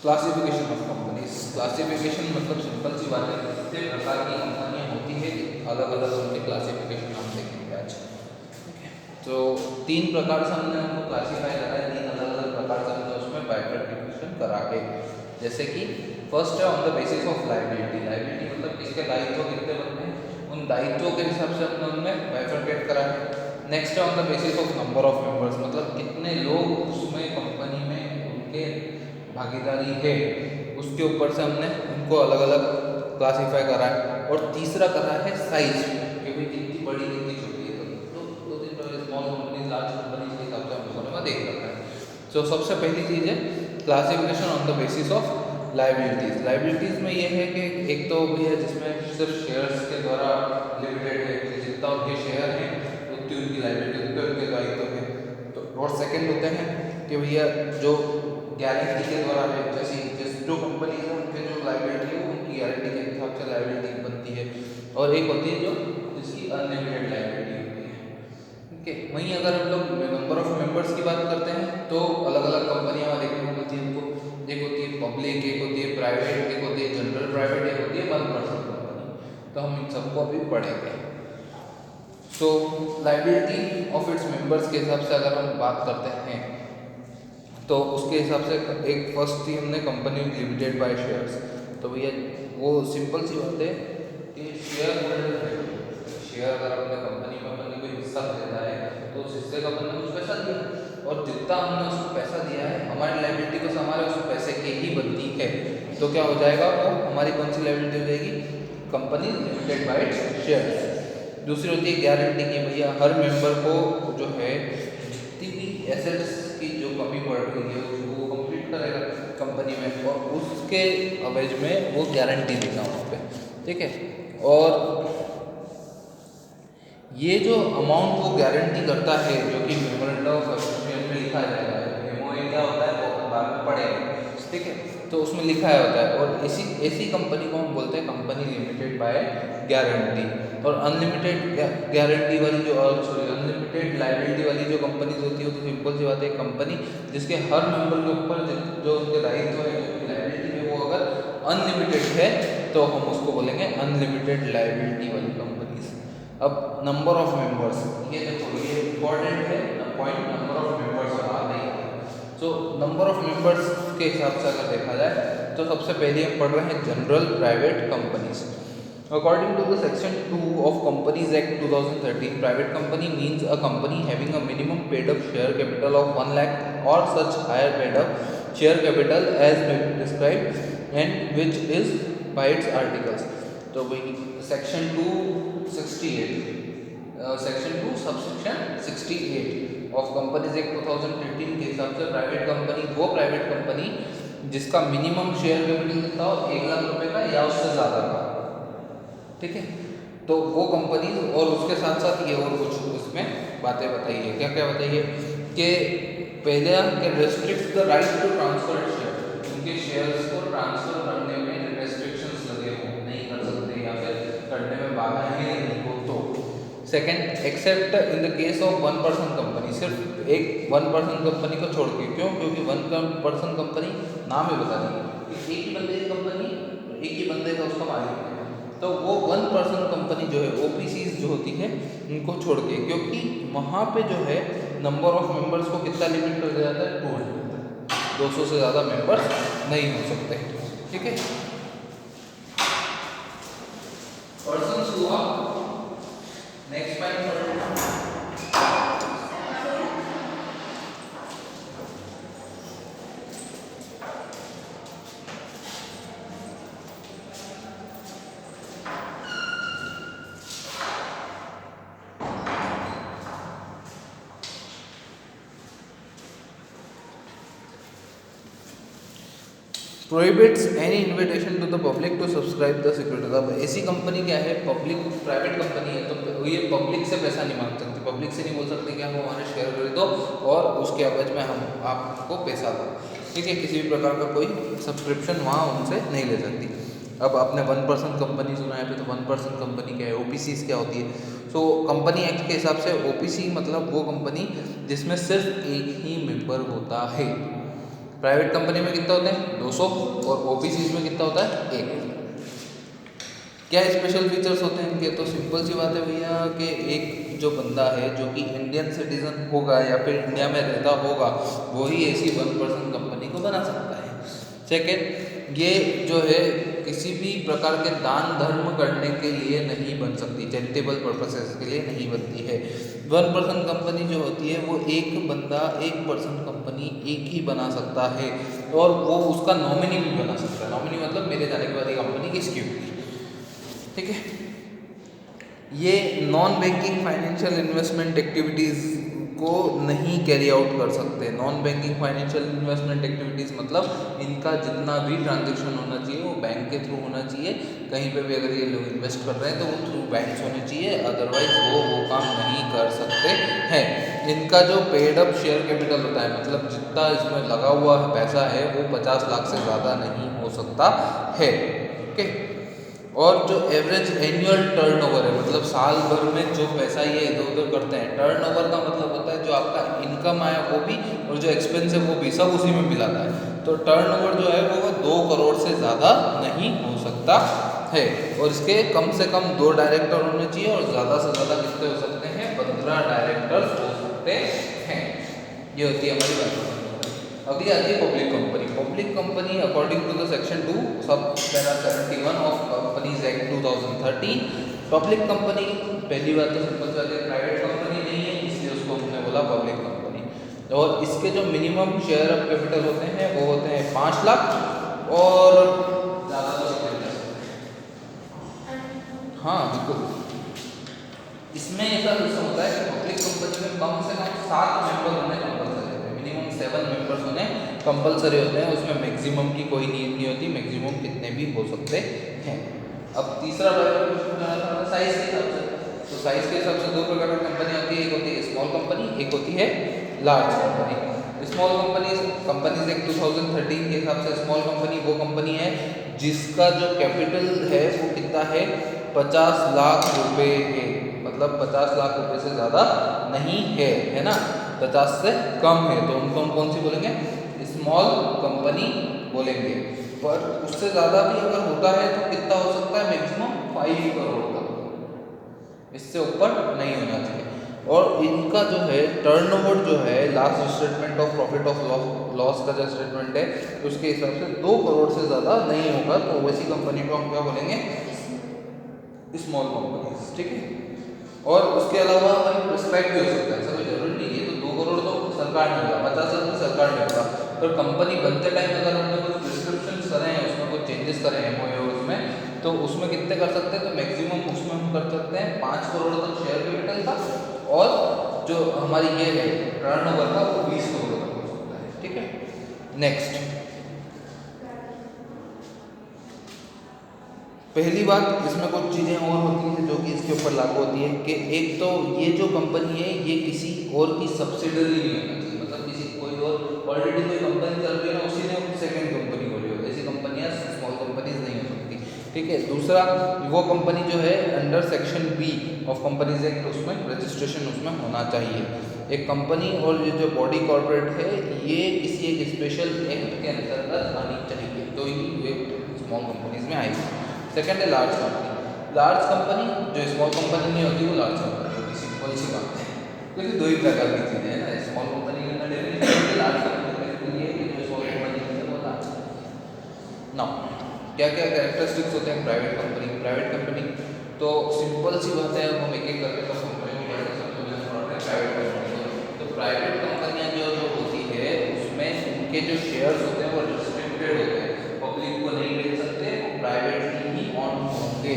Classification of companies. Classification मतलब simple सी बात है, कितने प्रकार की कंपनियां होती है, अलग अलग उनके क्लासिफिकेशन हम देखेंगे आज। ठीक है, तो 3 प्रकार से हमने उनको क्लासीफाई करा है, 3 अलग अलग प्रकार से हमने उसमें बाइफरकेशन करा है। जैसे कि फर्स्ट है on the basis of liability. Liability मतलब किसके दायित्व कितने बनते हैं, उन दायित्वों के हिसाब से हमने उनमें बाइफरकेट करा है। नेक्स्ट है on the basis of number of members, मतलब कितने लोग उसमें कंपनी में उनके भागीदारी है, उसके ऊपर से हमने उनको अलग अलग क्लासीफाई करा है। और तीसरा करा है साइज, कि भाई कितनी बड़ी कितनी छोटी है। तो दो तीन प्रकार, स्मॉल कंपनीज, लार्ज कंपनीज के हिसाब से हम लोगों ने देख रखा है। तो सबसे पहली चीज़ है classification on the basis of liabilities. Liabilities में ये है कि एक तो भैया जिसमें सिर्फ शेयर्स के द्वारा लिमिटेड है, कि जितना उनके शेयर हैं उतनी उनकी लाइबिलिटी, उतने उनके दायित्व है। तो और सेकंड होते हैं कि भैया जो गारंटी के द्वारा है, जैसी जो कंपनी है उनके जो लाइबिलिटी है उनकी गारंटी के हिसाब से लाइबिलिटी बनती है। और एक होती है जो जिसकी अनलिमिटेड लाइबिलिटी होती है। ठीक है, वहीं अगर हम लोग नंबर ऑफ मेंबर्स की बात करते हैं तो अलग अलग कंपनियां देखने को मिलती है हमको। एक होती है पब्लिक, एक होती है प्राइवेट, एक होती है जनरल प्राइवेट, एक होती है 1% कंपनी। तो हम इन सबको अभी पढ़ेंगे। सो लाइबिलिटी ऑफ इट्स मेंबर्स के हिसाब से अगर हम बात करते हैं तो उसके हिसाब से एक फर्स्ट थी हमने कंपनी लिमिटेड बाय शेयर्स। तो भैया वो सिंपल सी बात है कि शेयर होल्डर है, शेयर अगर अपने कंपनी में अपने कोई हिस्सा खरीदा है तो उस हिस्से का अपन ने कुछ पैसा दिया, और जितना हमने उसको पैसा दिया है हमारी लाइबिलिटी को हमारे उस पैसे की ही बनती है। तो क्या हो जाएगा, वो हमारी कौन सी लाइबिलिटी हो जाएगी, कंपनी लिमिटेड बाय शेयर्स। दूसरी होती है गारंटी की, भैया हर मेंबर को जो है जितनी भी एसेट्स की जो कमी पड़ रही है उसको वो कंप्लीट करेगा कंपनी में, और उसके अवेज में वो गारंटी देगा वहाँ पे। ठीक है, और ये जो अमाउंट वो गारंटी करता है जो कि मेमोरेंडम ऑफ एसोसिएशन में लिखा जाएगा, एमओए क्या होता है वो अपन बाद में पढ़ेंगे। ठीक है, तो उसमें लिखा होता है, और ऐसी ऐसी कंपनी को हम बोलते हैं कंपनी लिमिटेड बाय गारंटी। और अनलिमिटेड गारंटी वाली जो, सॉरी अनलिमिटेड लाइबिलिटी वाली जो कंपनीज होती है तो सिंपल सी बात है, कंपनी जिसके हर मेंबर के ऊपर जो उनके दायित्व है, जो लाइबिलिटी है वो अगर अनलिमिटेड है तो हम उसको बोलेंगे अनलिमिटेड लाइबिलिटी वाली कंपनीज। अब नंबर ऑफ मेंबर्स, ये देखो ये इंपॉर्टेंट है पॉइंट, नंबर ऑफ मेंबर्स आ नहीं है। सो नंबर ऑफ मेंबर्स के हिसाब से अगर देखा जाए तो सबसे पहले हम पढ़ रहे हैं general private companies. According to the section 2 of companies act 2013, private company means a company having a minimum paid up share capital of 1 lakh और such higher paid up share capital as may be described and which is by its articles. तो भाई section 268, section 2 subsection 68 of companies act 2013 के हिसाब से private company वो private company जिसका minimum share capital कितना हो, 1 लाख रुपए का या उससे ज़्यादा का। ठीक है, तो वो कंपनी, और उसके साथ साथ ये और कुछ उसमें बातें बताइए, क्या क्या बताइए कि पहले कि restrict the right to transfer share, उनके शेयर्स को ट्रांसफर करने में रेस्ट्रिक्शंस लगे हो, नहीं कर सकते या फिर करने में बाधा है नहीं हो तो। Second, accept in the case of 1% company, सिर्फ एक 1% कंपनी को छोड़ के, क्यों, क्योंकि 1% कंपनी नाम ही बता दी, एक ही बंदे की कंपनी, एक ही बंदे का उसका मालिक है, तो वो 1% कंपनी जो है ओपीसीज जो होती है उनको छोड़ के, क्योंकि वहाँ पे जो है नंबर ऑफ मेंबर्स को कितना लिमिट कर दिया जाता है, 200 से ज़्यादा मेंबर्स नहीं हो सकते। ठीक है, पर्सन्स हुआ। Next point prohibits any invitation to the public to subscribe the securities. अब ऐसी कंपनी क्या है, पब्लिक प्राइवेट कंपनी है, तो ये पब्लिक से पैसा नहीं मांग सकती, पब्लिक से नहीं बोल सकते कि आप हमारे शेयर खरीदो और उसके एवज में हम आपको पैसा दो। ठीक है, किसी भी प्रकार का कोई सब्सक्रिप्शन वहाँ उनसे नहीं ले सकती। अब आपने 1% कंपनी सुना है पे, तो 1% कंपनी क्या है, ओपीसी क्या होती है। सो कंपनी एक्ट के हिसाब से ओपीसी मतलब वो कंपनी जिसमें सिर्फ एक ही मेंबर होता है। प्राइवेट कंपनी में कितना होते हैं 200 और ओबीसी में कितना होता है 1। क्या स्पेशल फीचर्स होते हैं इनके? तो सिंपल सी बात है भैया कि एक जो बंदा है जो कि इंडियन सिटीजन होगा या फिर इंडिया में रहता होगा वही ऐसी 1% कंपनी को बना सकता है। सेकेंड, ये जो है किसी भी प्रकार के दान धर्म करने के लिए नहीं बन सकती, चैरिटेबल पर्पसेस के लिए नहीं बनती है। 1% कंपनी जो होती है वो एक बंदा 1% कंपनी एक ही बना सकता है और वो उसका नॉमिनी भी बना सकता है। नॉमिनी मतलब मेरे जाने के बाद ये कंपनी किसकी होगी, ठीक है। ये non banking financial investment activities को नहीं कैरी आउट कर सकते। Non banking financial investment activities मतलब इनका जितना भी ट्रांजैक्शन होना चाहिए वो बैंक के थ्रू होना चाहिए। कहीं पे भी अगर ये लोग इन्वेस्ट कर रहे हैं तो वो थ्रू बैंक्स होने चाहिए, अदरवाइज वो काम नहीं कर सकते हैं। इनका जो पेड अप शेयर कैपिटल होता है मतलब जितना इसमें लगा हुआ पैसा है वो 50 लाख से ज़्यादा नहीं हो सकता है, ओके। और जो एवरेज एनुअल टर्नओवर है मतलब साल भर में जो पैसा ये इधर उधर करते हैं, टर्नओवर का मतलब होता है जो आपका इनकम आया वो भी और जो एक्सपेंस है वो भी सब उसी में मिलाता है। तो टर्नओवर जो है वो 2 करोड़ से ज़्यादा नहीं हो सकता है और इसके कम से कम 2 डायरेक्टर होने चाहिए और ज़्यादा से ज़्यादा कितने हो सकते हैं 15 डायरेक्टर्स हो सकते हैं। ये होती है हमारी बात। अगली आती है public company. Public company according to the section 2 sub para 71 of companies act 2013, public company पहली बात तो सिंपल सी बात है प्राइवेट कंपनी नहीं है इसलिए उसको हमने बोला पब्लिक कंपनी। और इसके जो मिनिमम शेयर ऑफ कैपिटल होते हैं वो होते हैं 5 लाख और ज़्यादा हाँ बिल्कुल। इसमें ऐसा होता है कि पब्लिक कंपनी में कम से कम 7 मेंबर होने कंपलसरी होते हैं, मिनिमम 7 मेंबर्स होने कंपलसरी होते हैं। उसमें मैक्सिमम की कोई नीड नहीं होती, मैक्सिमम कितने भी हो सकते हैं। अब तीसरा साइज के हिसाब से, तो साइज के हिसाब से 2 प्रकार की कंपनी होती है, एक होती है स्मॉल कंपनी, एक होती है large company. Small companies act 2013 के हिसाब से स्मॉल कंपनी वो कंपनी है जिसका जो कैपिटल है वो कितना है 50 लाख रुपए है, मतलब 50 लाख रुपए से ज़्यादा नहीं है ना, 50 से कम है तो उनको हम कौन सी बोलेंगे स्मॉल कंपनी बोलेंगे। पर उससे ज़्यादा भी अगर होता है तो कितना हो सकता है मैक्सिमम 5 करोड़ का, इससे ऊपर नहीं होना चाहिए। और इनका जो है टर्नओवर जो है last statement of profit of loss का जो स्टेटमेंट है उसके हिसाब से 2 करोड़ से ज़्यादा नहीं होगा, तो वैसी कंपनी को हम क्या बोलेंगे स्मॉल कंपनीज, ठीक है। और उसके अलावा हमारी प्रिस्क्राइब भी हो सकता है, ऐसा कोई जरूरी नहीं है। तो 2 करोड़ तो सरकार ने मिला, 50 लाख सरकार ने मिला, पर कंपनी बनते टाइम अगर हमने कुछ प्रिस्क्रिप्शन करे हैं उसमें कुछ चेंजेस करे हैं वो उसमें, तो उसमें कितने कर सकते हैं, तो मैक्सिमम उसमें हम कर सकते हैं 5 करोड़ तक शेयर कैपिटल का और जो हमारी ये है टर्नओवर का वो 20 करोड़ तक हो सकता है, ठीक है। नेक्स्ट पहली बात इसमें कुछ चीज़ें और होती हैं जो कि इसके ऊपर लागू होती है कि एक तो ये जो कंपनी है ये किसी और की सब्सिडरी नहीं होना चाहिए, मतलब किसी कोई और ऑलरेडी कोई कंपनी चल रही है ना उसी ने सेकंड कंपनी खोली हो, ऐसी कंपनियां स्मॉल कंपनीज नहीं हो सकती, ठीक है। दूसरा वो कंपनी जो है under section B of companies act उसमें रजिस्ट्रेशन उसमें होना चाहिए। एक कंपनी और ये जो बॉडी कॉर्पोरेट है ये किसी एक स्पेशल एक्ट के अंतर्गत आनी चाहिए, तो ये स्मॉल कंपनीज में आएगी। सेकेंड है लार्ज कंपनी। लार्ज कंपनी जो स्मॉल कंपनी नहीं होती वो लार्ज कंपनी होती, सिंपल सी बात है। क्योंकि 2 ही प्रकार की चीज़ें हैं ना, स्मॉल कंपनी का डेफिनेशन लार्ज कंपनी है कि जो स्मॉल कंपनी है वो लार्ज। नाउ क्या क्या कैरेक्टरिस्टिक्स होते हैं प्राइवेट कंपनी। प्राइवेट कंपनी तो सिंपल सी बात है, हम एक एक करके तो कंपनी को पढ़ते हैं प्राइवेट कंपनी। तो प्राइवेट कंपनियाँ जो होती है उसमें उनके जो शेयर्स होते हैं वो रिस्ट्रिक्टेड होते हैं, पब्लिक को नहीं बेच सकते, प्राइवेटली ही ऑन होंगे,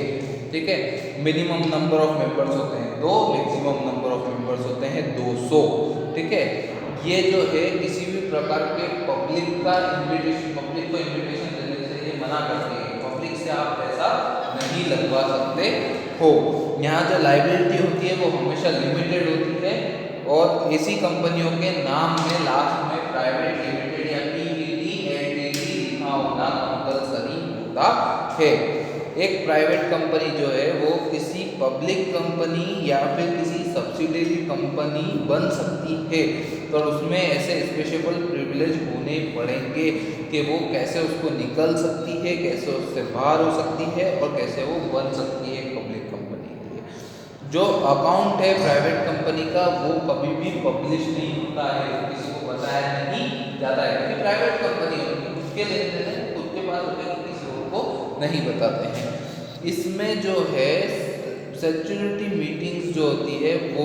ठीक है। मिनिमम नंबर ऑफ मेंबर्स होते हैं 2, मैक्सिमम नंबर ऑफ मेंबर्स होते हैं 200, ठीक है। ये जो है किसी भी प्रकार के पब्लिक का इन्विटेशन, पब्लिक को इन्विटेशन देने से ये मना करते हैं, पब्लिक से आप पैसा नहीं लगवा सकते हो। यहाँ जो लाइबिलिटी होती है वो हमेशा लिमिटेड होती है और ऐसी कंपनियों के नाम में लास्ट में प्राइवेट लिमिटेड या पीवीटी एलटीडी लिखा होना कंपलसरी होता है। एक प्राइवेट कंपनी जो है वो किसी पब्लिक कंपनी या फिर किसी सब्सिडियरी कंपनी बन सकती है तो उसमें ऐसे स्पेशल प्रिविलेज होने पड़ेंगे कि वो कैसे उसको निकल सकती है, कैसे उससे बाहर हो सकती है और कैसे वो बन सकती है पब्लिक कंपनी के लिए। जो अकाउंट है प्राइवेट कंपनी का वो कभी भी पब्लिश नहीं होता है, किसी को बताया नहीं जाता है, क्योंकि प्राइवेट कंपनी है, उसके लेन देन है, खुद के पास होते हैं, किसी और को नहीं बताते हैं। इसमें जो है सेक्यूरिटी मीटिंग्स जो होती है वो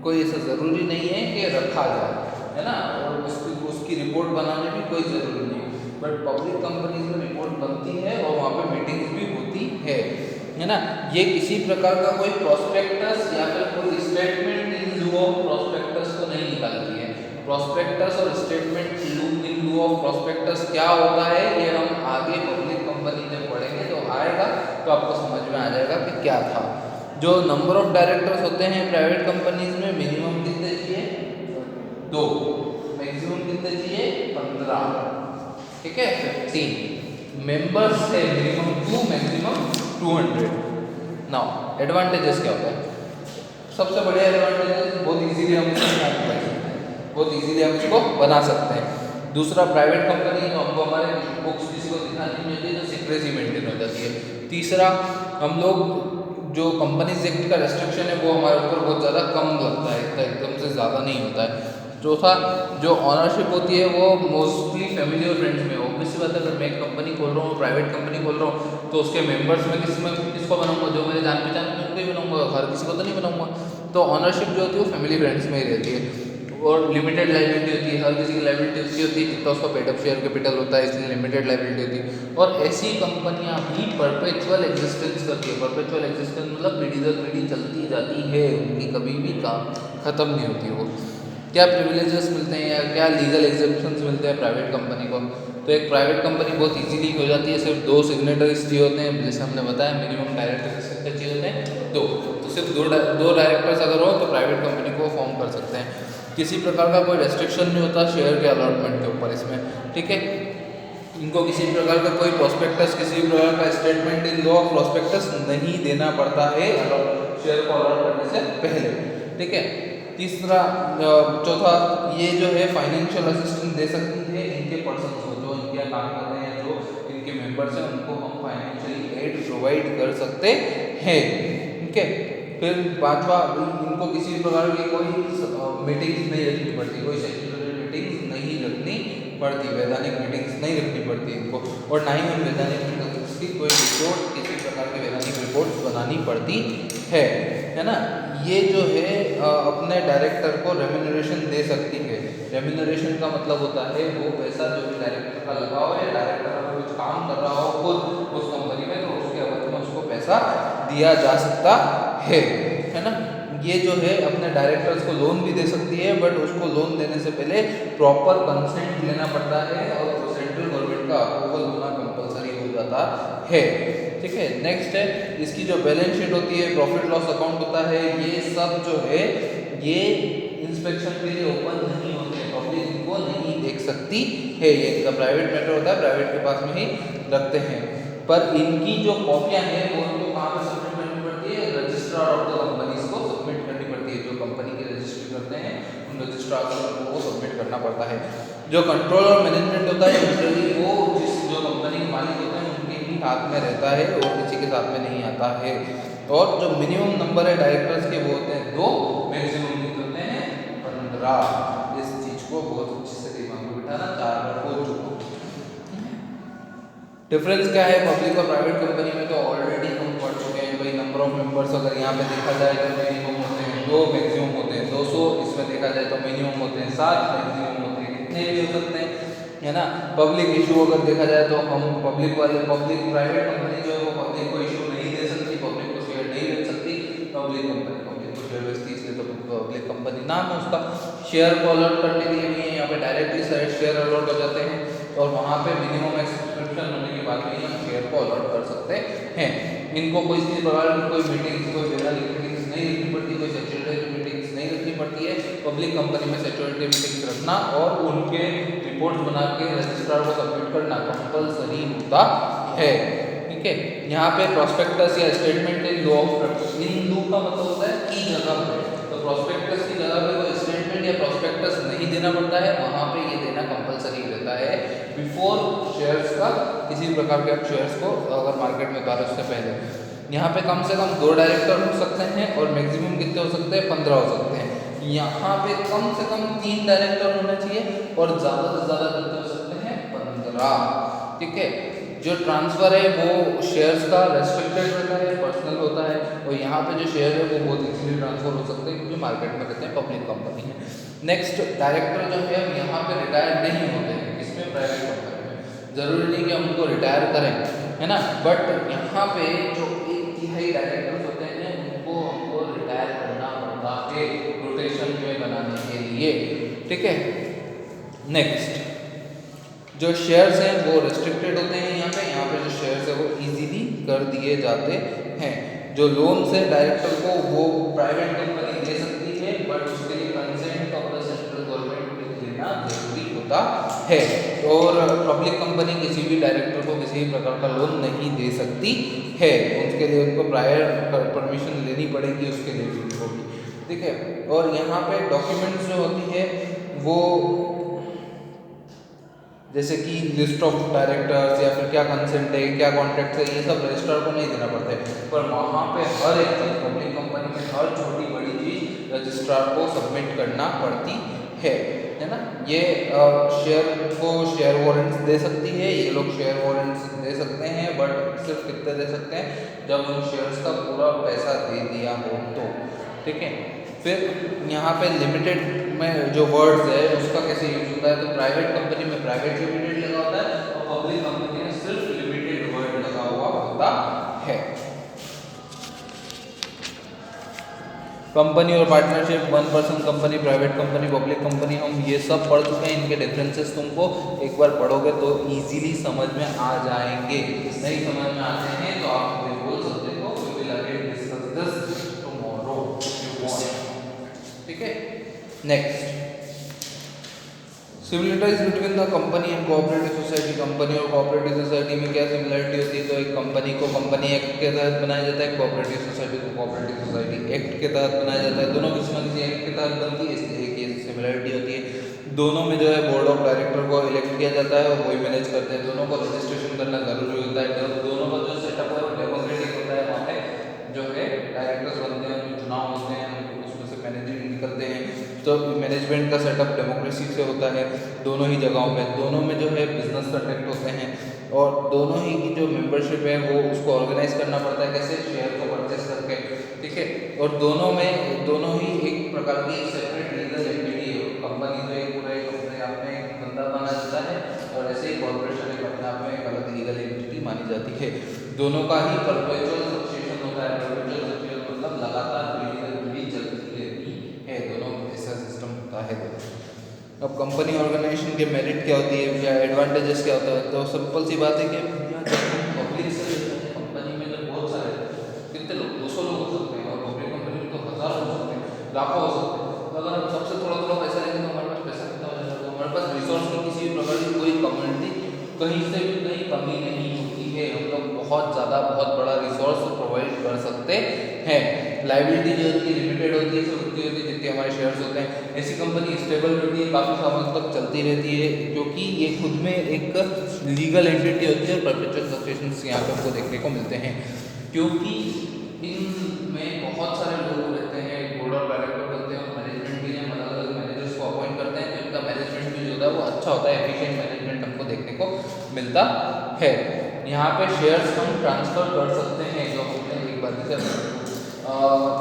कोई ऐसा ज़रूरी नहीं है कि रखा जाए, है ना, और उसकी रिपोर्ट बनाने भी कोई ज़रूरी नहीं है, बट पब्लिक कंपनीज में रिपोर्ट बनती है और वहाँ पे मीटिंग्स भी होती है ना। ये किसी प्रकार का कोई प्रोस्पेक्टस या फिर कोई स्टेटमेंट इन लिeu ऑफ प्रोस्पेक्टस को नहीं निकालती है। प्रोस्पेक्टस और स्टेटमेंट इन लिeu ऑफ प्रोस्पेक्टस क्या होता है ये हम आगे पब्लिक कंपनी में पढ़ेंगे तो आएगा, तो आपको समझ में आ जाएगा कि क्या था। जो नंबर ऑफ डायरेक्टर्स होते हैं प्राइवेट कंपनीज में मिनिमम कितने चाहिए, 2, मैक्सिमम कितने चाहिए, 15, ठीक है, 15 मेंबर्स है, मिनिमम 2 मैक्सिमम 200। नाउ एडवांटेजेस क्या होता है, सबसे बढ़िया एडवांटेज बहुत इजीली हम बहुत इजीली हम इसको बना सकते हैं। दूसरा, प्राइवेट कंपनी तो हमको हमारे बुक्स किसी को दिखानी नहीं होती तो सीक्रेसी मेंटेन हो जाती है। तीसरा, हम लोग जो कंपनीज एक्ट का रेस्ट्रिक्शन है वो हमारे ऊपर बहुत ज़्यादा कम लगता है, एकदम से ज़्यादा नहीं होता है। चौथा, जो ऑनरशिप होती है वो मोस्टली फैमिली और फ्रेंड्स में। ऑब्वियसली बात है, अगर मैं एक कंपनी खोल रहा हूँ, प्राइवेट कंपनी खोल रहा हूँ, तो उसके मेंबर्स में किसको बनाऊंगा, जो मेरे जान पहचान में उनको ही बनाऊंगा, हर किसी को तो नहीं बनाऊंगा। तो ऑनरशिप जो होती है वो फैमिली फ्रेंड्स में ही रहती है, और लिमिटेड लाइबिलिटी होती है, हर किसी की लाइबिलिटी उसकी होती है जितना उसका पेड अप शेयर कैपिटल होता है, इसलिए लिमिटेड लाइबिलिटी होती है। और ऐसी कंपनियां भी परपेचुअल एग्जिस्टेंस करती है। परपेचुअल एग्जिस्टेंस मतलब पीढ़ी दर पीढ़ी चलती जाती है, उनकी कभी भी काम खत्म नहीं होती। वो क्या प्रिविलेजेस मिलते हैं या क्या लीगल एग्जेम्पशंस मिलते हैं प्राइवेट कंपनी को, तो एक प्राइवेट कंपनी बहुत इजीली हो जाती है। सिर्फ 2 सिग्नेटरीज चाहिए होते हैं, जैसे हमने बताया मिनिमम डायरेक्टर्स कितने चाहिए होते हैं, 2, तो सिर्फ 2 डायरेक्टर्स अगर हो तो प्राइवेट कंपनी को फॉर्म कर सकते हैं। किसी प्रकार का कोई रेस्ट्रिक्शन नहीं होता शेयर के अलॉटमेंट के ऊपर इसमें, ठीक है। इनको किसी प्रकार का कोई प्रोस्पेक्टस, किसी प्रकार का स्टेटमेंट इन लिeu ऑफ प्रोस्पेक्टस नहीं देना पड़ता है शेयर को अलॉट करने से पहले, ठीक है। तीसरा, चौथा, ये जो है फाइनेंशियल असिस्टेंस दे सकती है इनके पर्सन को, जो इनके काम कर रहे हैं, जो इनके मेंबर्स हैं, उनको हम फाइनेंशियली एड प्रोवाइड कर सकते हैं, ठीक है। फिर पांचवा, इनको किसी प्रकार की कोई मीटिंग्स नहीं रखनी पड़ती, कोई सेक्रेटरी मीटिंग्स नहीं रखनी पड़ती, वैधानिक मीटिंग्स नहीं रखनी पड़ती इनको, और ना ही उन वैधानिक मीटिंग्स की कोई रिपोर्ट, किसी प्रकार की वैधानिक रिपोर्ट बनानी पड़ती है ना। ये जो है अपने डायरेक्टर को रेम्यूनरेशन दे सकती है। रेम्यूनरेशन का मतलब होता है वो पैसा जो भी डायरेक्टर का लगा हो, या डायरेक्टर अगर कुछ काम कर रहा हो खुद उस कंपनी में, तो उसके अवधि में उसको पैसा दिया जा सकता है ना। ये जो है अपने डायरेक्टर्स को लोन भी दे सकती है, बट उसको लोन देने से पहले प्रॉपर कंसेंट लेना पड़ता है और सेंट्रल गवर्नमेंट का अप्रूवल होना कंपलसरी हो जाता है, ठीक है। नेक्स्ट है इसकी जो बैलेंस शीट होती है, प्रॉफिट लॉस अकाउंट होता है, ये सब जो है ये इंस्पेक्शन के लिए ओपन नहीं होते, पब्लिक इनको नहीं देख सकती है, ये इनका प्राइवेट मैटर होता है, प्राइवेट के पास में ही रखते हैं। पर इनकी जो कॉपियां हैं वो उनको कहाँ पे सबमिट करनी पड़ती है, रजिस्ट्रार ऑफ द कंपनीज को सबमिट करनी पड़ती है। जो कंपनी की रजिस्ट्री करते हैं उन रजिस्ट्रार को सबमिट करना पड़ता है। जो कंट्रोल और मैनेजमेंट होता है जनरली वो जो कंपनी के मालिक होते हैं उनके ही हाथ में रहता है और किसी के साथ में नहीं आता है। और जो मिनिमम नंबर है डायरेक्टर्स के वो होते हैं 2, मैक्सिमम होते हैं 15। इस चीज को बहुत अच्छे से दिमाग में बिठाना, 4 बार हो चुका। डिफरेंस क्या है पब्लिक और प्राइवेट कंपनी में, तो ऑलरेडी हम पढ़ चुके हैं भाई। नंबर ऑफ मेंबर्स अगर यहाँ पे देखा जाए तो मिनिमम होते हैं 2, मैक्सिमम होते हैं 200, इसमें देखा जाए तो मिनिमम होते हैं 7, मैक्सिमम होते हैं कितने भी हो सकते हैं, है ना। पब्लिक इशू अगर देखा जाए तो हम पब्लिक प्राइवेट कंपनी जो है वो पब्लिक को इशू नहीं दे सकती, पब्लिक को शेयर नहीं बेच सकती। पब्लिक कंपनी पब्लिक को शेयर बेचती, इसलिए तो पब्लिक कंपनी नाम है उसका। शेयर को अलॉट करने के लिए भी यहाँ पे डायरेक्टली शेयर अलॉट हो जाते हैं, और वहाँ पे मिनिमम सब्सक्रिप्शन होने के बाद में हम शेयर को अलॉट कर सकते हैं। इनको कोई इसी प्रकार की कोई मीटिंग्स, कोई वैधानिक मीटिंग्स नहीं रखनी पड़ती, कोई सेक्रेटरी मीटिंग्स नहीं रखनी पड़ती है। पब्लिक कंपनी में सेक्रेटरी मीटिंग्स रखना और उनके रिपोर्ट्स बना के रजिस्ट्रार को सबमिट करना कंपलसरी होता है, ठीक है। यहाँ पे प्रोस्पेक्टस या स्टेटमेंट इन लिeu ऑफ, इन लिeu का मतलब होता है की जगह पे, तो प्रोस्पेक्टस की जगह पे कोई स्टेटमेंट या प्रोस्पेक्टस नहीं देना पड़ता है, वहाँ पे ये देना कंपलसरी रहता है बिफोर शेयर्स का, किसी प्रकार के शेयर्स को अगर मार्केट में उतारो उससे पहले। यहाँ पे कम से कम 2 डायरेक्टर हो सकते हैं और मैक्सिमम कितने हो सकते हैं, 15 हो सकते हैं। यहाँ पे कम से कम 3 डायरेक्टर होने चाहिए और ज़्यादा से ज़्यादा कितने हो सकते हैं, 15। ठीक है। जो ट्रांसफ़र है वो शेयर्स का रेस्ट्रिक्टेड रहता है, पर्सनल होता है, और यहाँ पे जो शेयर है वो बहुत इजीली ट्रांसफर हो सकते हैं क्योंकि मार्केट में रहते हैं, पब्लिक कंपनी है। नेक्स्ट, डायरेक्टर जो है यहाँ पे रिटायर नहीं होते हैं, इसमें प्राइवेट कंपनी में ज़रूरी नहीं कि हम उनको रिटायर करें, है ना, बट यहाँ पे जो 1/3 डायरेक्टर्स होते हैं उनको हमको रिटायर करना पड़ता है रोटेशन में बनाने के लिए। ठीक है। नेक्स्ट, जो शेयर्स हैं वो रिस्ट्रिक्टेड होते हैं, यहाँ पे जो शेयर्स है वो इजीली कर दिए जाते हैं। जो लोन्स है डायरेक्टर को वो प्राइवेट कंपनी दे सकती है, बट उसके लिए consent of the central government लेना जरूरी होता है। और पब्लिक कंपनी किसी भी डायरेक्टर को किसी भी प्रकार का लोन नहीं दे सकती है, उसके लिए उनको प्रायर परमिशन लेनी पड़ेगी, उसके लिए भी होगी। ठीक है। और यहाँ पे डॉक्यूमेंट्स जो होती है वो जैसे कि लिस्ट ऑफ डायरेक्टर्स या फिर क्या कंसेंट है, क्या कॉन्ट्रैक्ट है, ये सब रजिस्ट्रार को नहीं देना पड़ता है, पर वहाँ पे हर एक चीज़ पब्लिक कंपनी में हर छोटी बड़ी चीज़ रजिस्ट्रार को सबमिट करना पड़ती है ना। ये शेयर को शेयर वारंट्स दे सकती है, ये लोग शेयर वारंट्स दे सकते हैं, बट सिर्फ कितने दे सकते हैं, जब उन शेयर्स का पूरा पैसा दे दिया हो तो। ठीक है। फिर यहाँ पे लिमिटेड में जो वर्ड्स है उसका कैसे यूज होता है, तो प्राइवेट कंपनी में प्राइवेट लिमिटेड लगा होता है और पब्लिक कंपनी में सिर्फ लिमिटेड वर्ड लगा हुआ होता है। कंपनी और partnership, 1 person company, private company, public company, हम ये सब पढ़ चुके हैं। इनके डिफरेंसेस तुमको एक बार पढ़ोगे तो इजीली समझ में आ जाएंगे। नहीं समझ में आते हैं तो आप मुझे बोल सकते हो, we will again discuss this tomorrow if you want. ठीक है। Next, similarities between the company and cooperative society. Company और कोऑपरेटिव सोसाइटी में क्या सिमिलरिटी होती है, तो एक कंपनी को कंपनी एक्ट के तहत बनाया जाता है, कोऑपरेटिव सोसाइटी को कोऑपरेटिव सोसाइटी एक्ट के तहत बनाया जाता है। दोनों किसी न किसी एक्ट के तहत बनती है, इसलिए एक ये सिमिलरिटी होती है। दोनों में जो है बोर्ड ऑफ डायरेक्टर को इलेक्ट किया जाता है और वही मैनेज करते हैं। दोनों को रजिस्ट्रेशन करना जरूरी होता है, दोनों का जो सेटअप है वो डेमोक्रेटिक होता है। वहाँ पे जो है डायरेक्टर्स बनते हैं, चुनाव होते हैं, उसमें से मैनेजर निकलते हैं, तो मैनेजमेंट का सेटअप डेमोक्रेसी से होता है दोनों ही जगहों पे। दोनों में जो है बिजनेस कंडक्ट होते हैं और दोनों ही की जो मेंबरशिप है वो उसको ऑर्गेनाइज करना पड़ता है, कैसे, शेयर को परचेस करके। ठीक है। और दोनों ही एक प्रकार की सेपरेट लीगल एंटिटी है। कंपनी जो एक पूरा अपने आप में एक बंदा माना जाता है और ऐसे ही कॉर्पोरेशन एक अपने आप में एक अलग लीगल एंटिटी मानी जाती है। दोनों का ही परपेचुअल सक्सेशन होता है। परपेचुअल सक्सेशन मतलब लगातार पीढ़ी चलती रहती है, दोनों ऐसा सिस्टम होता है। अब कंपनी ऑर्गेनाइजेशन के मेरिट क्या होती है या एडवांटेजेस क्या होता है, तो सिंपल सी बात है कि पब्लिक से कंपनी में तो बहुत सारे कितने लोग 200 लोग हो सकते हैं और पब्लिक कंपनी में तो हज़ार हो सकते हैं, लाखों हो सकते हैं। तो अगर हम सबसे थोड़ा थोड़ा पैसा लेंगे तो हमारे पास पैसा कितना हो जाएगा, तो हमारे पास रिसोर्स की किसी भी प्रकार की कोई कम्युनिटी कहीं से भी कहीं कमी नहीं होती है। हम लोग बहुत ज़्यादा बहुत बड़ा रिसोर्स प्रोवाइड कर सकते हैं। लाइबिलिटी जो होती है लिमिटेड होती है, सिर्फ उतनी होती है जितने हमारे शेयर्स होते हैं। ऐसी कंपनी स्टेबल रहती है, काफ़ी सालों तक चलती रहती है, क्योंकि ये खुद में एक लीगल एंटिटी होती है। और परपेचुअल सक्सेशंस यहाँ पे हमको देखने को मिलते हैं, क्योंकि इनमें बहुत सारे लोग रहते हैं, बोर्ड ऑफ डायरेक्टर बनते हैं और मैनेजमेंट भी हम अलग अलग मैनेजर्स को अपॉइंट करते हैं, तो इनका मैनेजमेंट भी जो होता है वो अच्छा होता है, एफिशिएंट मैनेजमेंट हमको देखने को मिलता है। यहाँ पे शेयर्स हम ट्रांसफ़र कर सकते हैं, जो हमने एक बार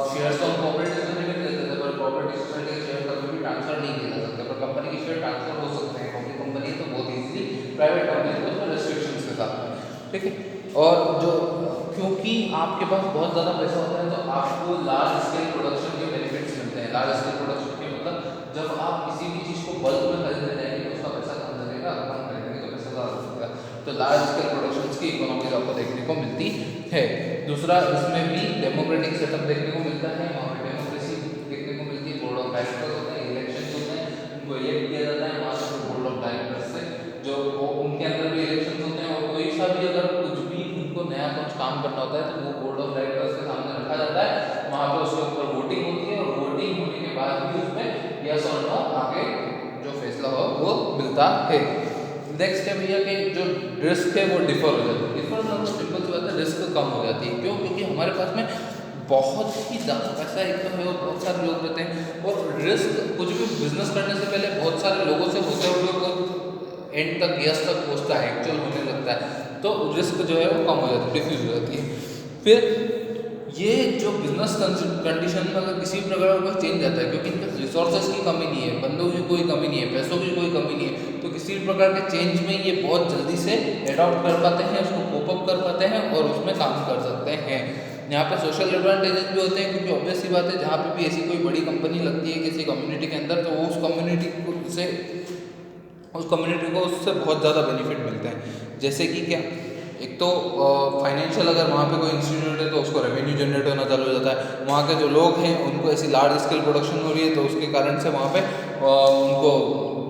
शेयर्स तो हम कोऑपरेटिव सोसाइटी में देते थे, पर कोऑपरेटिव सोसाइटी के शेयर कभी भी ट्रांसफर नहीं किए जा सकते, पर कंपनी के शेयर ट्रांसफर हो सकते हैं। पब्लिक कंपनी तो बहुत इजीली, प्राइवेट कंपनी तो उसमें रेस्ट्रिक्शंस के साथ में। ठीक है। और जो क्योंकि आपके पास बहुत ज़्यादा पैसा होता है तो आपको लार्ज स्केल प्रोडक्शन के बेनिफिट्स मिलते हैं। लार्ज स्केल प्रोडक्शन के मतलब जब आप किसी भी चीज़ को बल्क में खरीदने जाएंगे तो उसका पैसा कम लगेगा, कम खरीदेंगे तो पैसा ज़्यादा लगेगा। तो लार्ज स्केल प्रोडक्शंस की इकोनॉमीज आपको देखने को मिलती है। दूसरा, इसमें भी डेमोक्रेटिक सेटअप देखने को मिलता है, वहाँ पर डेमोक्रेसी देखने को मिलती है। बोर्ड ऑफ डायरेक्टर्स होते हैं, इलेक्शन होते हैं, उनको इलेक्ट किया जाता है वहाँ से बोर्ड ऑफ डायरेक्टर्स से, जो उनके अंदर भी इलेक्शन होते हैं। और कोई सा भी अगर कुछ भी उनको नया कुछ काम करना होता है तो वो बोर्ड ऑफ डायरेक्टर्स के सामने रखा जाता है, वहाँ पर उसके ऊपर वोटिंग होती है और वोटिंग होने के बाद भी उसमें यस और नो मिलता है। नेक्स्ट है भैया कि जो रिस्क है वो डिफर हो जाती है। डिफर मतलब सिंपल सी बात है, रिस्क कम हो जाती है। क्यों? क्योंकि हमारे पास में बहुत ही ज़्यादा पैसा एक तो है और बहुत सारे लोग रहते हैं, और रिस्क कुछ भी बिजनेस करने से पहले बहुत सारे लोगों से होते हुए एंड तक यस तक पहुँचता है, एक्चुअल होने लगता है, तो रिस्क जो है वो कम हो जाती है, डिफ्यूज हो जाती है। फिर ये जो बिजनेस कंडीशन में अगर किसी प्रकार का चेंज आता है, क्योंकि इनके रिसोर्सेज की कमी नहीं है, बंदों की कोई कमी नहीं है, पैसों की कोई कमी नहीं है, तो किसी भी प्रकार के चेंज में ये बहुत जल्दी से एडॉप्ट कर पाते हैं, उसको कोप अप कर पाते हैं और उसमें काम कर सकते हैं। यहाँ पे सोशल एडवांटेजेस भी होते हैं, क्योंकि ऑब्वियस सी बात है, जहाँ पे भी ऐसी कोई बड़ी कंपनी लगती है किसी कम्युनिटी के अंदर, तो वो उस कम्युनिटी को उससे बहुत ज़्यादा बेनिफिट मिलते हैं। जैसे कि क्या, एक तो फाइनेंशियल, अगर वहाँ पे कोई इंस्टीट्यूट है तो उसको रेवेन्यू जनरेट होना चालू हो जाता है। वहाँ के जो लोग हैं उनको ऐसी लार्ज स्केल प्रोडक्शन हो रही है, तो उसके कारण से वहाँ पे उनको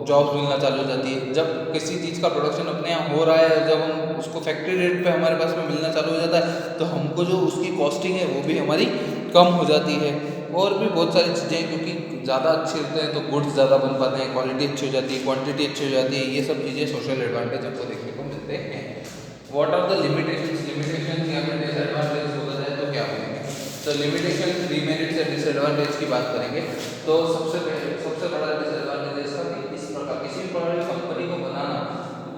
जॉब्स मिलना चालू हो जाती है। जब किसी चीज़ का प्रोडक्शन अपने यहाँ हो रहा है, जब हम उसको फैक्ट्री रेट पे हमारे पास में मिलना चालू हो जाता है, तो हमको जो उसकी कॉस्टिंग है वो भी हमारी कम हो जाती है। और भी बहुत सारी चीज़ें, क्योंकि ज़्यादा अच्छे होते हैं तो गुड्स ज़्यादा बन पाते हैं, क्वालिटी अच्छी हो जाती है, क्वांटिटी अच्छी हो जाती है। ये सब चीज़ें सोशल एडवांटेज हमको देखने को मिलते हैं। What are the limitations? Limitation या फिर डिसएडवांटेज होता जाए तो क्या होंगे? तो लिमिटेशन, डिमेरिट्स या डिसएडवांटेज की बात करेंगे तो सबसे बड़ा डिसएडवांटेज इसका कि इस प्रकार किसी भी प्रकार की कंपनी को बनाना,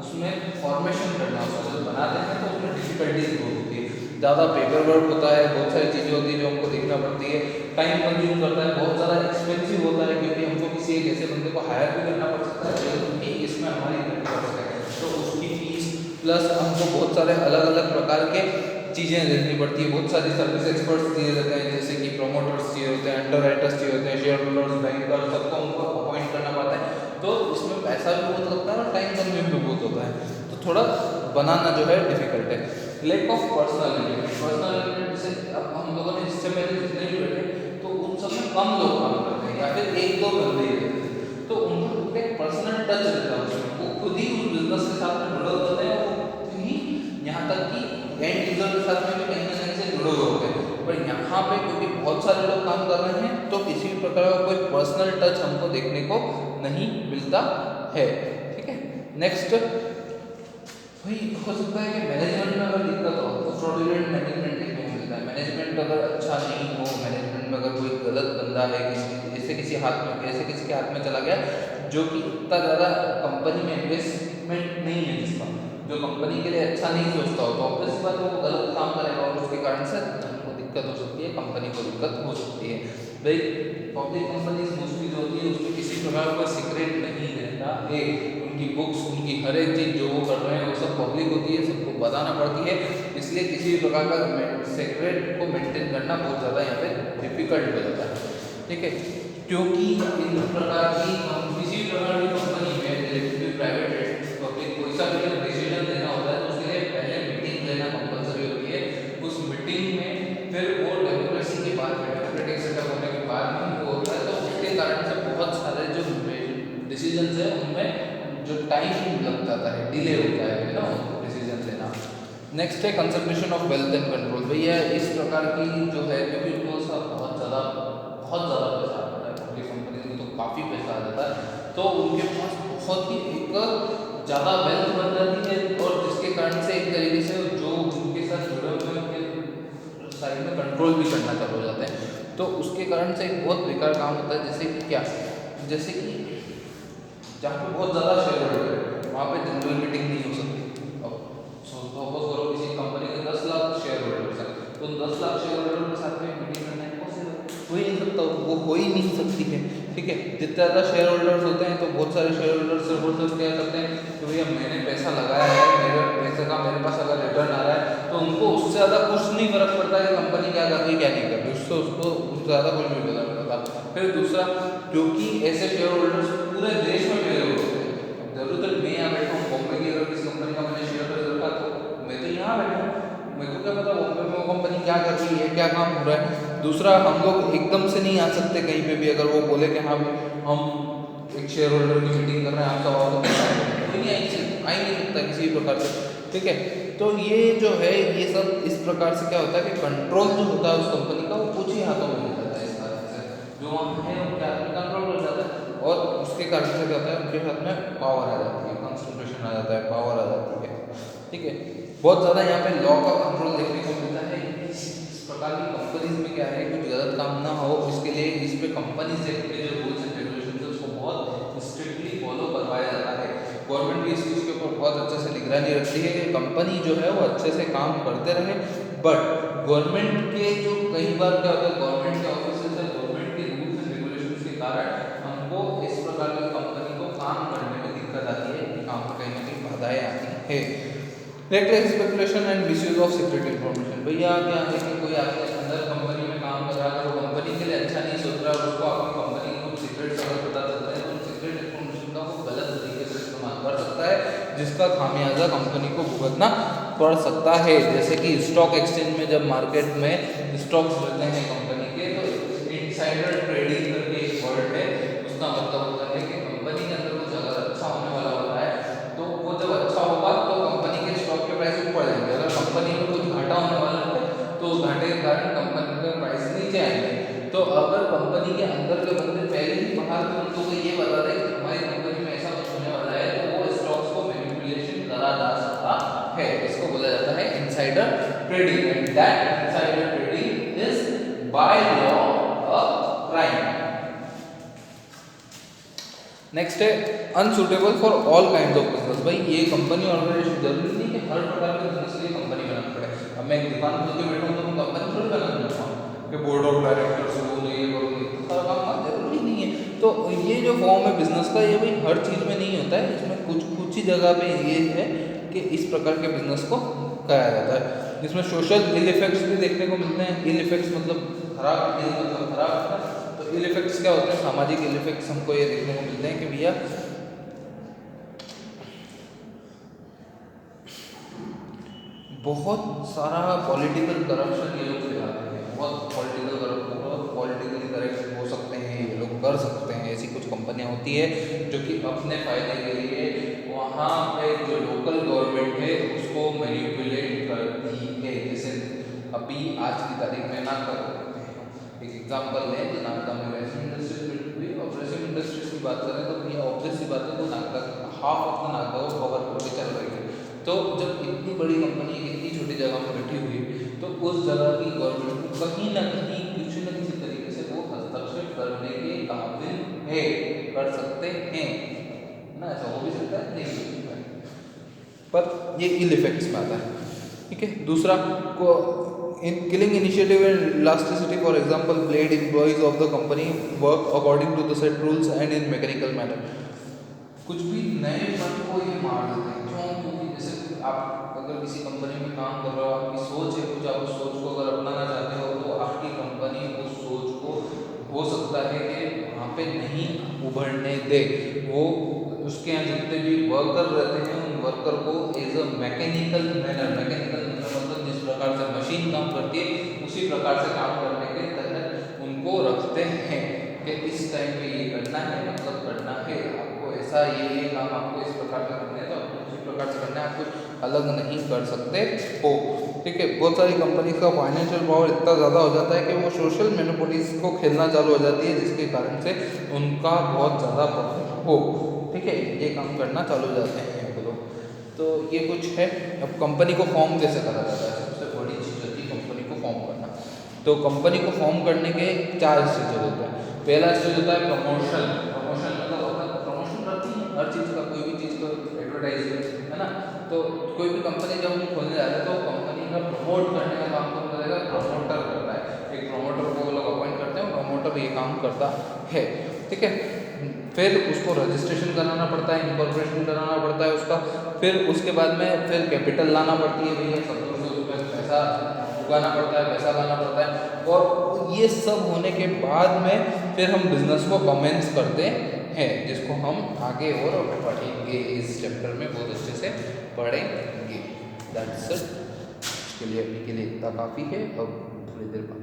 उसमें फॉर्मेशन करना, उसको जब बनाते हैं तो उसमें डिफिकल्टीज बहुत होती है, ज़्यादा पेपर वर्क होता है, बहुत सारी चीज़ें होती है जो हमको देखना पड़ती है, टाइम कंज्यूम करता है, बहुत ज़्यादा एक्सपेंसिव होता है, क्योंकि हमको किसी एक ऐसे बंदे को हायर भी करना पड़ सकता है क्योंकि इसमें हमारी इन्वेस्टमेंट है, तो उसकी फीस प्लस हमको बहुत सारे अलग अलग प्रकार के चीज़ें देखनी पड़ती है। बहुत सारी सर्विस एक्सपर्ट्स दिए जाते हैं, जैसे कि प्रोमोटर्स चाहिए होते हैं, अंडर राइटर्स चाहिए होते हैं, शेयर होल्डर्स, बैंकर, सबको हमको अपॉइंट करना पड़ता है, तो इसमें पैसा भी बहुत लगता है और टाइम कंज्यूम भी बहुत होता है, तो थोड़ा बनाना जो है डिफिकल्ट है। लैक ऑफ पर्सनल एलिमेंट, जैसे अब हम लोगों ने इससे पहले जितने भी बैठे तो उन सब में कम लोग काम करते हैं या फिर एक दो बंदे ही रहते हैं, तो उनको एक पर्सनल टच रहता है उसमें, वो खुद ही उस बिजनेस के साथ में जुड़े होते हैं, वो खुद ही यहाँ तक कि एंड यूजर के साथ में भी कहीं ना कहीं से जुड़े हुए होते हैं। पर यहाँ पे क्योंकि बहुत सारे लोग काम कर रहे हैं, तो किसी भी प्रकार का कोई पर्सनल टच हमको देखने को नहीं मिलता है। ठीक है, नेक्स्ट भाई हो सकता है कि मैनेजमेंट में अगर दिक्कत हो तो फ्रॉडुलेंट मैनेजमेंट देखने को मिलता है। मैनेजमेंट अगर अच्छा नहीं हो, मैनेजमेंट में अगर कोई गलत बंदा है, किसी के हाथ में चला गया जो कि इतना ज़्यादा कंपनी में इन्वेस्टमेंट नहीं है, जिसका जो कंपनी के लिए अच्छा नहीं सोचता हो, तो ऑब्वियस बात है वो गलत काम करेगा और उसके कारण से हमको दिक्कत हो सकती है, कंपनी को दिक्कत हो सकती है। भाई पब्लिक कंपनीज मोस्टली जो होती है उसमें किसी प्रकार का सीक्रेट नहीं रहता है, उनकी बुक्स, उनकी हर एक चीज़ जो वो कर रहे हैं वो सब पब्लिक होती है, सबको बताना पड़ती है, इसलिए किसी भी प्रकार का सीक्रेट को मेंटेन करना बहुत ज़्यादा यहाँ पे डिफिकल्ट हो जाता है। ठीक है, क्योंकि इन प्रकार की किसी भी प्रकार की कंपनी में प्राइवेट पब्लिक कोई सा भी डिसीजन लेना होता है तो उसके लिए पहले मीटिंग लेना कंपलसरी होती है। उस मीटिंग में फिर वो डेमोक्रेसी के बाद में, डेमोक्रेटिक सेटअप होने के बाद में वो होता है, तो उसके कारण से बहुत सारे जो डिसीजन है उनमें जो टाइम लग जाता है, डिले होता है ना डिसीजन लेना। नेक्स्ट है conservation of wealth and control. भैया इस प्रकार की जो है, क्योंकि उनको बहुत ज़्यादा पैसा आता है, पब्लिक कंपनी में तो काफ़ी पैसा आ जाता है, तो उनके पास बहुत ही एक ज़्यादा वेल्थ बन जाती है, और जिसके कारण से एक तरीके से जो उनके साथ जुड़े हुए उनके साइड में कंट्रोल भी करना चालू हो जाते हैं, तो उसके कारण से एक बहुत बेकार काम होता है। जैसे कि क्या, जैसे कि जहाँ पे बहुत ज़्यादा शेयर होल्डर है वहाँ पे जनरल मीटिंग नहीं हो सकती। अब सपोज करो किसी कंपनी के 10 लाख शेयर होल्डर्स हैं, तो 10 लाख शेयर होल्डर के साथ में मीटिंग करना इम्पॉसिबल हो ही नहीं सकता, वो हो ही नहीं सकती है। ठीक है, जितने ज़्यादा शेयर होल्डर्स होते हैं तो बहुत सारे शेयर होल्डर्स क्या करते हैं कि भैया मैंने पैसा लगाया है, मेरे पैसे का मेरे पास अगर रिटर्न आ रहा है तो उनको उससे ज़्यादा कुछ नहीं फर्क पड़ता कि कंपनी क्या कर रही है क्या नहीं कर रही, उससे ज़्यादा कुछ नहीं पता। फिर दूसरा, क्योंकि ऐसे शेयर होल्डर्स पूरे देश में फैले हुए होते हैं, जरूरत मैं यहाँ बैठा हूँ बॉम्बे की, अगर किसी कंपनी का मैंने शेयर खरीद रखा तो मैं तो यहाँ बैठा हूँ, मेरे को क्या पता बॉम्बे में वो कंपनी क्या कर रही है, क्या काम हो रहा है। दूसरा, हम लोग एकदम से नहीं आ सकते कहीं पे भी, अगर वो बोले कि हाँ हम एक शेयर होल्डर की मीटिंग कर रहे हैं आपका वाला, कोई नहीं आ ही नहीं सकता किसी भी प्रकार से। ठीक है, तो ये जो है ये सब इस प्रकार से क्या होता है कि कंट्रोल जो होता है उस कंपनी का वो कुछ ही हाथों में नहीं जाता है, इस कारण से जो वहाँ है वो क्या कंट्रोल हो जाता है। और उसके कारण से क्या होता है, उनके साथ में पावर आ जाती है, कंसंट्रेशन आ जाता है, पावर आ जाती है। ठीक है, बहुत ज़्यादा यहाँ पे लॉ का कंट्रोल देखने को मिलता है। इस प्रकार की कंपनीज में क्या है, कुछ गलत काम ना हो इसके लिए इस पे कंपनीज एक्ट के जो रूल्स एंड रेगुलेशन है उसको बहुत स्ट्रिक्टली फॉलो करवाया जाता है। गवर्नमेंट भी इस चीज़ के ऊपर बहुत अच्छे से निगरानी रखती है कि कंपनी जो है वो अच्छे से काम करते रहे। बट गवर्नमेंट के जो कई बार क्या होता है, गवर्नमेंट के ऑफिसर्स है, गवर्नमेंट के रूल्स एंड रेगुलेशंस के कारण हमको इस प्रकार की कंपनी को काम करने में दिक्कत आती है, काम में कहीं ना कहीं बाधाएं आती है। Neglect, speculation and misuse of secret information. भैया क्या है कि कोई आपके अंदर कंपनी में काम कर रहा है, वो कंपनी के लिए अच्छा नहीं सोच रहा है, उसको आपकी कंपनी के कुछ सीक्रेट्स अगर पता चलता है तो सीक्रेट इन्फॉर्मेशन का वो गलत तरीके से इस्तेमाल कर सकता है, जिसका खामियाजा कंपनी को भुगतना पड़ सकता है। जैसे कि स्टॉक एक्सचेंज में जब मार्केट में स्टॉक्स मिलते हैं कंपनी के, तो इनसाइडर ट्रेडिंग करके एक वर्ड है, उसका मतलब होता है कि कंपनी के अंदर कुछ अगर अच्छा होने वाला होता है तो वो जब अच्छा होगा तो कंपनी के स्टॉक के प्राइस ऊपर जाएंगे। अगर कंपनी में कुछ घाटा होने वाला है तो घाटे के कारण कंपनी का प्राइस नीचे आएंगे। तो अगर कंपनी के अंदर के बंदे पहले ही बाहर के बंदों को ये बता दें कि हमारी कंपनी में ऐसा कुछ होने वाला है, तो वो स्टॉक्स को मैनिपुलेशन करा जा सकता है। इसको बोला जाता है insider trading, and that insider trading is by law a crime. Next है unsuitable for all kind of business. भाई ये कंपनी ऑर्गेनाइजेशन जरूरी नहीं कि हर प्रकार के बिजनेस के लिए कंपनी बनाना पड़े। अब मैं एक दुकान खोल के बैठा हूँ तो मैं कंपनी थोड़ी बनाना चाहता हूँ कि बोर्ड ऑफ डायरेक्टर्स हो ये करूँगी, सारा काम जरूरी नहीं है। तो ये जो फॉर्म है बिजनेस का, ये भाई हर चीज़ में नहीं होता है, इसमें कुछ ही जगह पे ये है कि इस प्रकार के बिजनेस को कराया जाता है। जिसमें सोशल इल इफेक्ट्स भी देखने को मिलते हैं। इल इफेक्ट्स मतलब खराब, इल मतलब खराब, तो इल इफेक्ट्स क्या होते हैं, सामाजिक इल इफेक्ट्स हमको ये देखने को मिलते हैं कि भैया बहुत सारा पॉलिटिकल करप्शन ये लोग फैलाते हैं, बहुत पॉलिटिकली करेक्ट हो सकते हैं, ये लोग कर सकते हैं। ऐसी कुछ कंपनियां होती है जो कि अपने फायदे के लिए वहाँ पे जो लोकल गवर्नमेंट है उसको मैनिपुलेट करती है। जैसे अभी आज की तारीख में नागदा एक एग्जाम्पल लें तो नागदा में रेसिम इंडस्ट्रीज हुई, और रेसिम इंडस्ट्रीज की बात करें तो भैया ऑब्वियस सी बात है वो Nagda half of the Nagda को कवर करके चल रही है। तो जब इतनी बड़ी कंपनी इतनी छोटी जगह में बैठी हुई तो उस जगह की गवर्नमेंट को कहीं ना कहीं किसी न किसी तरीके से वो हस्तक्षेप करने के काबिल है, कर सकते हैं ना, ऐसा हो भी सकता है, नहीं हो सकता है, पर ये इल इफेक्ट्स में आता है। ठीक है, दूसरा को in killing initiative and elasticity, for example played employees of the company work according to the set rules and in mechanical manner. कुछ भी नए फंड को ये मार देते हैं, क्यों? क्योंकि जैसे आप अगर किसी कंपनी में काम कर रहे हो, आपकी सोच है कुछ, आप उस सोच को अगर अपनाना चाहते हो तो आपकी कंपनी उस सोच को हो सकता है कि वहाँ पे नहीं उभरने दे। वो उसके यहाँ जितने भी वर्कर रहते हैं उन वर्कर को as a mechanical manner, mechanical मतलब जिस प्रकार से मशीन काम करती है उसी प्रकार से काम करने के तहत उनको रखते हैं कि इस टाइम पे ये करना है, मतलब करना है आपको, ऐसा ये काम आपको इस प्रकार से करना है तो आपको उसी प्रकार से करना है, आप कुछ अलग नहीं कर सकते हो। ठीक है, बहुत सारी कंपनी का फाइनेंशियल पावर इतना ज़्यादा हो जाता है कि वो सोशल मोनोपोलीज को खेलना चालू हो जाती है, जिसके कारण से उनका बहुत ज़्यादा प्रॉफिट हो। ठीक है, ये काम करना चालू हो जाते हैं वो लोग। तो ये कुछ है। अब कंपनी को फॉर्म कैसे करा जाता है, सबसे बड़ी चीज़ होती है कंपनी को फॉर्म करना। तो कंपनी को फॉर्म करने के 4 स्टेज होते हैं। पहला स्टेज होता है प्रमोशन। प्रमोशन मतलब अपना प्रमोशन करती है हर चीज़ का, कोई भी चीज़ का एडवर्टाइजमेंट है ना। तो कोई भी कंपनी जब हम खोलने जाते हैं तो कंपनी का प्रमोट करने का काम कौन करेगा, प्रमोटर करता है। एक प्रमोटर को वो लोग अपॉइंट करते हैं, प्रमोटर ये काम करता है। ठीक है, फिर उसको रजिस्ट्रेशन कराना पड़ता है, इनकॉर्पोरेशन कराना पड़ता है उसका। फिर उसके बाद में फिर कैपिटल लाना पड़ती है, भैया सब उसमें पैसा उगाना पड़ता है, पैसा लाना पड़ता है। और ये सब होने के बाद में फिर हम बिजनेस को कमेंस करते हैं, जिसको हम आगे और पढ़ेंगे, इस चैप्टर में बहुत अच्छे से पढ़ेंगे। दैट्स इट, इसके लिए अभी के लिए इतना काफ़ी है। अब थोड़ी देर बाद